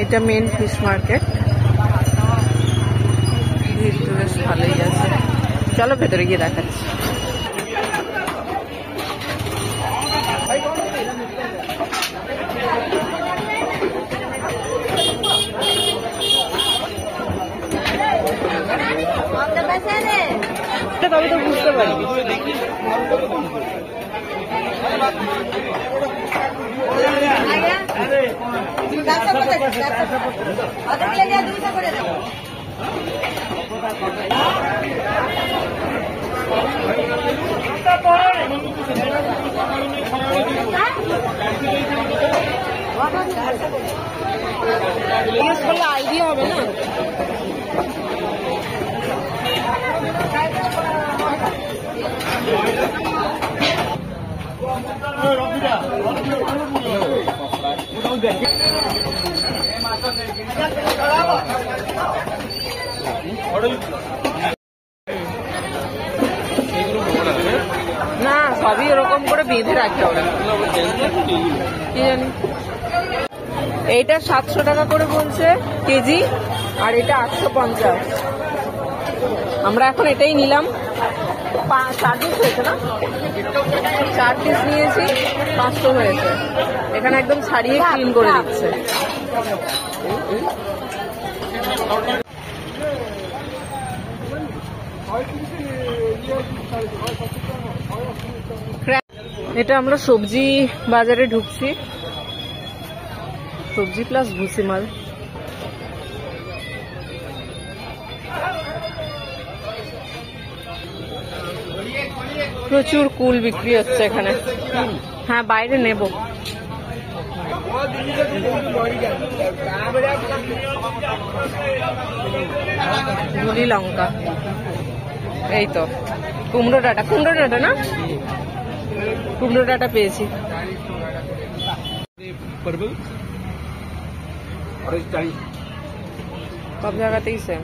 এটা main fish market, ভিড় তো বেশ ভালোই আছে। চলো ভেতরে গিয়ে দেখাচ্ছি। তবে তো বুঝতে পারি আইডিয়া হবে না। না সবই এরকম করে বেঁধে রাখে ওরা, কি জানি। এইটা 700 টাকা করে বলছে কেজি, আর এটা 850। আমরা এখন এটাই নিলাম। 4 পিস হয়েছে না, 4 পিস নিয়েছি, 500 হয়েছে। এখানে একদম ছাড়িয়ে ক্লিন করে দিচ্ছে। এটা আমরা সবজি বাজারে ঢুকছি, সবজি প্লাস ভুসিমাল। প্রচুর কুল বিক্রি হচ্ছে এখানে। হ্যাঁ বাইরে নেব। ঝুলি লঙ্কা, এই তো কুমড়ো ডাঁটা না, কুমড়ো ডাঁটা পেয়েছি। সব জায়গাতেই সেম।